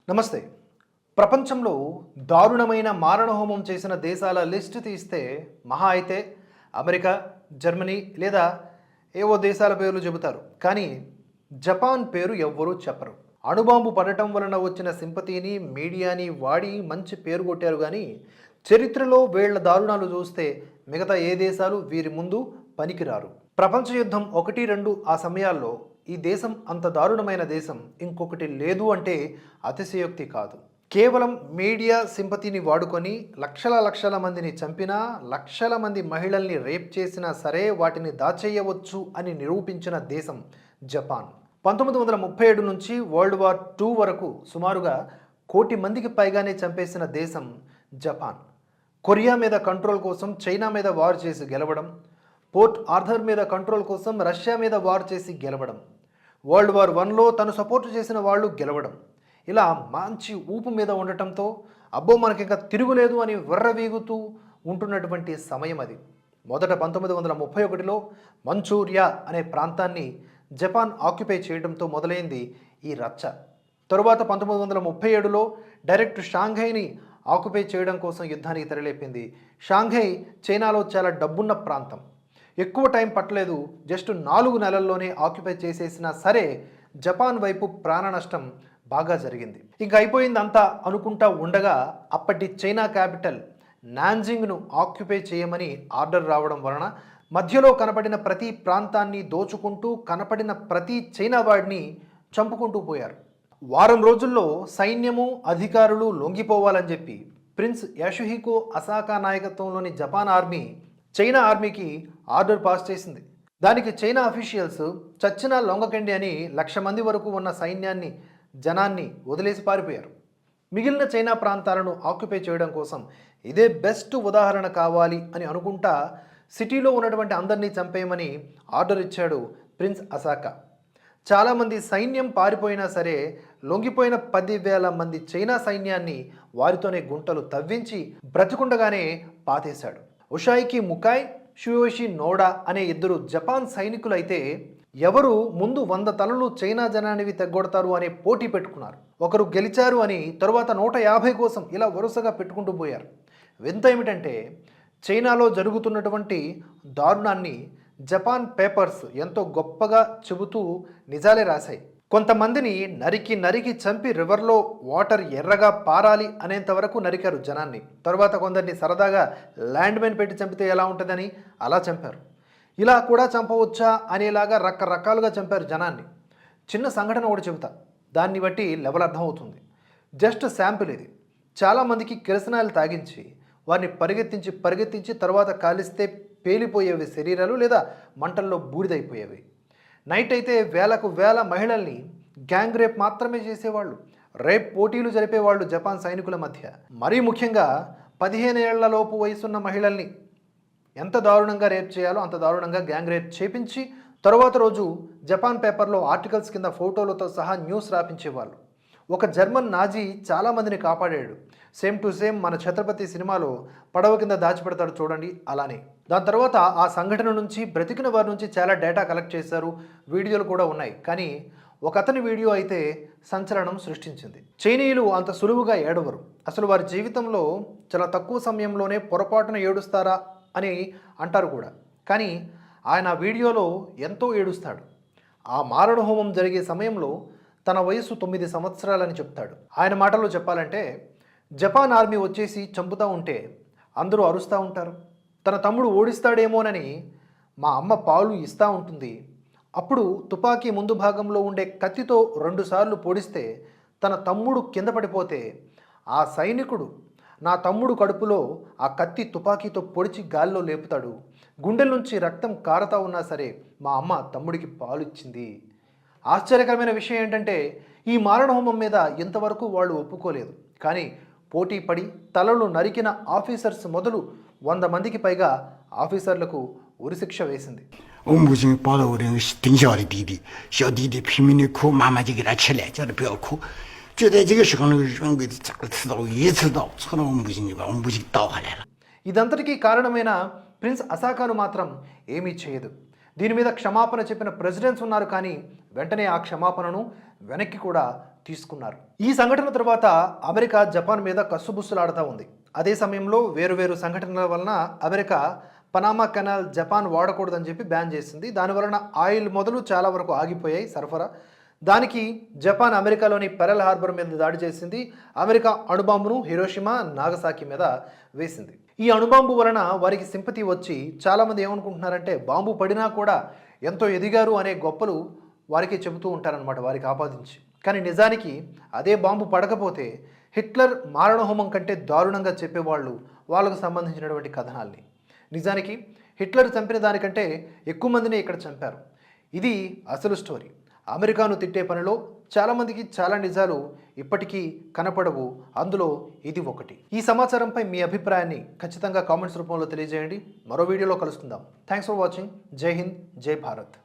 నమస్తే. ప్రపంచంలో దారుణమైన మారణహోమం చేసిన దేశాల లిస్ట్ తీస్తే మహా అయితే అమెరికా, జర్మనీ లేదా ఏవో దేశాల పేర్లు చెబుతారు. కానీ జపాన్ పేరు ఎవ్వరూ చెప్పరు. అణుబాంబు పడటం వలన వచ్చిన సింపతిని, మీడియాని వాడి మంచి పేరు కొట్టారు కానీ చరిత్రలో వీళ్ల దారుణాలు చూస్తే మిగతా ఏ దేశాలు వీరి ముందు పనికిరారు. ప్రపంచ యుద్ధం 1, 2 ఆ సమయాల్లో ఈ దేశం అంత దారుణమైన దేశం ఇంకొకటి లేదు అంటే అతిశయోక్తి కాదు. కేవలం మీడియా సింపతిని వాడుకొని లక్షల మందిని చంపినా, లక్షల మంది మహిళల్ని రేప్ చేసినా సరే వాటిని దాచేయవచ్చు అని నిరూపించిన దేశం జపాన్. 1937 నుంచి వరల్డ్ వార్ II వరకు సుమారుగా 1 కోటి మందికి పైగానే చంపేసిన దేశం జపాన్. కొరియా మీద కంట్రోల్ కోసం చైనా మీద వార్ చేసి గెలవడం, పోర్ట్ ఆర్థర్ మీద కంట్రోల్ కోసం రష్యా మీద వార్ చేసి గెలవడం, వరల్డ్ వార్ Iలో తను సపోర్టు చేసిన వాళ్ళు గెలవడం, ఇలా మంచి ఊపు మీద ఉండటంతో అబ్బో మనకింకా తిరుగులేదు అని వెర్రవీగుతూ ఉంటున్నటువంటి సమయం అది. మొదట 1931లో మంచూరియా అనే ప్రాంతాన్ని జపాన్ ఆక్యుపై చేయడంతో మొదలైంది ఈ రచ్చ. తరువాత 1937లో డైరెక్ట్ షాంఘైని ఆక్యుపై చేయడం కోసం యుద్ధానికి తెరలేపింది. షాంఘై చైనాలో చాలా డబ్బున్న ప్రాంతం. ఎక్కువ టైం పట్టలేదు, జస్ట్ 4 నెలల్లోనే ఆక్యుపై చేసేసినా సరే జపాన్ వైపు ప్రాణ నష్టం బాగా జరిగింది. ఇంకా అయిపోయింది అంతా అనుకుంటా ఉండగా అప్పటి చైనా క్యాపిటల్ నాన్జింగ్ను ఆక్యుపై చేయమని ఆర్డర్ రావడం వలన మధ్యలో కనపడిన ప్రతి ప్రాంతాన్ని దోచుకుంటూ కనపడిన ప్రతి చైనా వాడిని చంపుకుంటూ పోయారు. వారం రోజుల్లో సైన్యము అధికారులు లొంగిపోవాలని చెప్పి ప్రిన్స్ యాషుహికో అసాకా నాయకత్వంలోని జపాన్ ఆర్మీ చైనా ఆర్మీకి ఆర్డర్ పాస్ చేసింది. దానికి చైనా అఫీషియల్స్ చచ్చినా లొంగకండి అని 1,00,000 మంది వరకు ఉన్న సైన్యాన్ని జనాన్ని వదిలేసి పారిపోయారు. మిగిలిన చైనా ప్రాంతాలను ఆక్యుపై చేయడం కోసం ఇదే బెస్ట్ ఉదాహరణ కావాలి అని అనుకుంటా సిటీలో ఉన్నటువంటి అందరినీ చంపేయమని ఆర్డర్ ఇచ్చాడు ప్రిన్స్ అసాకా. చాలామంది సైన్యం పారిపోయినా సరే లొంగిపోయిన 10,000 మంది చైనా సైన్యాన్ని వారితోనే గుంటలు తవ్వించి బ్రతికుండగానే పాతేశాడు. ఉషాయికి ముకాయ్, షుయోషి నోడా అనే 2 జపాన్ సైనికులైతే ఎవరు ముందు 100 తలలు చైనా జనానివి తెగ్గొడతారు అనే పోటీ పెట్టుకున్నారు. ఒకరు గెలిచారు అని తరువాత 150 కోసం ఇలా వరుసగా పెట్టుకుంటూ పోయారు. వింత ఏమిటంటే చైనాలో జరుగుతున్నటువంటి దారుణాన్ని జపాన్ పేపర్స్ ఎంతో గొప్పగా చెబుతూ నిజాలే రాశాయి. కొంతమందిని నరికి చంపి రివర్లో వాటర్ ఎర్రగా పారాలి అనేంత వరకు నరికారు జనాన్ని. తర్వాత కొందరిని సరదాగా ల్యాండ్ మైన్ పెట్టి చంపితే ఎలా ఉంటుందని అలా చంపారు. ఇలా కూడా చంపవచ్చా అనేలాగా రకరకాలుగా చంపారు జనాన్ని. చిన్న సంఘటన కూడా చెబుతా, దాన్ని బట్టి లెవెల్ అర్థమవుతుంది. జస్ట్ శాంపిల్ ఇది. చాలామందికి కిరసనాయిలు తాగించి వారిని పరిగెత్తించి తర్వాత కాలిస్తే పేలిపోయేవి శరీరాలు లేదా మంటల్లో బూడిదైపోయేవి. నైట్ అయితే వేలకు వేల మహిళల్ని గ్యాంగ్ రేప్ మాత్రమే చేసేవాళ్ళు. రేప్ పోటీలు జరిపేవాళ్ళు జపాన్ సైనికుల మధ్య. మరీ ముఖ్యంగా 15 ఏళ్లలోపు వయసున్న మహిళల్ని ఎంత దారుణంగా రేప్ చేయాలో అంత దారుణంగా గ్యాంగ్ రేప్ చేపించి తరువాత రోజు జపాన్ పేపర్లో ఆర్టికల్స్ కింద ఫోటోలతో సహా న్యూస్ రాపించేవాళ్ళు. ఒక జర్మన్ నాజీ చాలామందిని కాపాడాడు. సేమ్ టు సేమ్ మన ఛత్రపతి సినిమాలో పడవ కింద దాచిపెడతాడు చూడండి, అలానే. దాని తర్వాత ఆ సంఘటన నుంచి బ్రతికిన వారి నుంచి చాలా డేటా కలెక్ట్ చేశారు, వీడియోలు కూడా ఉన్నాయి. కానీ ఒక అతని వీడియో అయితే సంచలనం సృష్టించింది. చైనీయులు అంత సులువుగా ఏడవరు. అసలు వారి జీవితంలో చాలా తక్కువ సమయంలోనే పొరపాటున ఏడుస్తారా అని అంటారు కూడా. కానీ ఆయన వీడియోలో ఎంతో ఏడుస్తాడు. ఆ మారణహోమం జరిగే సమయంలో తన వయసు 9 సంవత్సరాలని చెప్తాడు. ఆయన మాటల్లో చెప్పాలంటే జపాన్ ఆర్మీ వచ్చేసి చంపుతూ ఉంటే అందరూ అరుస్తూ ఉంటారు. తన తమ్ముడు ఓడిస్తాడేమోనని మా అమ్మ పాలు ఇస్తూ ఉంటుంది. అప్పుడు తుపాకీ ముందు భాగంలో ఉండే కత్తితో 2 సార్లు పొడిస్తే తన తమ్ముడు కింద పడిపోతే ఆ సైనికుడు నా తమ్ముడు కడుపులో ఆ కత్తి తుపాకీతో పొడిచి గాల్లో లేపుతాడు. గుండెల నుంచి రక్తం కారుతా ఉన్నా సరే మా అమ్మ తమ్ముడికి పాలు ఇచ్చింది. ఆశ్చర్యకరమైన విషయం ఏంటంటే ఈ మారణహోమం మీద ఇంతవరకు వాళ్ళు ఒప్పుకోలేదు. కానీ పోటీ పడి తలలు నరికిన ఆఫీసర్స్ మొదలు 100 మందికి పైగా ఆఫీసర్లకు ఉరిశిక్ష వేసింది. 我母亲抱着我这个挺小的弟弟，小弟弟拼命的哭，妈妈就给他吃了，叫他不要哭。就在这个时候，那个人给他扎了刺刀，一刺刀戳到我母亲就把我母亲倒下来了。 ఇదంతటికీ కారణమైన ప్రిన్స్ అసాకాను మాత్రం ఏమీ చేయదు. దీని మీద క్షమాపణ చెప్పిన ప్రెసిడెంట్స్ ఉన్నారు, కానీ వెంటనే ఆ క్షమాపణను వెనక్కి కూడా తీసుకున్నారు. ఈ సంఘటన తర్వాత అమెరికా జపాన్ మీద కస్సుబుస్సులాడుతూ ఉంది. అదే సమయంలో వేరువేరు సంఘటనల వలన అమెరికా పనామా కెనాల్ జపాన్ వాడకూడదని చెప్పి బ్యాన్ చేసింది. దానివలన ఆయిల్ మొదలు చాలా వరకు ఆగిపోయాయి సరఫరా. దానికి జపాన్ అమెరికాలోని పెరల్ హార్బర్ మీద దాడి చేసింది. అమెరికా అణుబాంబును హిరోషిమా, నాగసాకి మీద వేసింది. ఈ అణుబాంబు వలన వారికి సింపతి వచ్చి చాలామంది ఏమనుకుంటున్నారంటే బాంబు పడినా కూడా ఎంతో ఎదిగారు అనే గొప్పలు వారికి చెబుతూ ఉంటారనమాట, వారికి ఆపాదించి. కానీ నిజానికి అదే బాంబు పడకపోతే హిట్లర్ మారణహోమం కంటే దారుణంగా చెప్పేవాళ్ళు వాళ్ళకు సంబంధించినటువంటి కథనాల్ని. నిజానికి హిట్లర్ చంపిన దానికంటే ఎక్కువ మందిని ఇక్కడ చంపారు. ఇది అసలు స్టోరీ. అమెరికాను తిట్టే పనిలో చాలామందికి చాలా నిజాలు ఇప్పటికీ కనపడవు, అందులో ఇది ఒకటి. ఈ సమాచారంపై మీ అభిప్రాయాన్ని ఖచ్చితంగా కామెంట్స్ రూపంలో తెలియజేయండి. మరో వీడియోలో కలుసుకుందాం. Thanks for watching. జై హింద్, జై భారత్.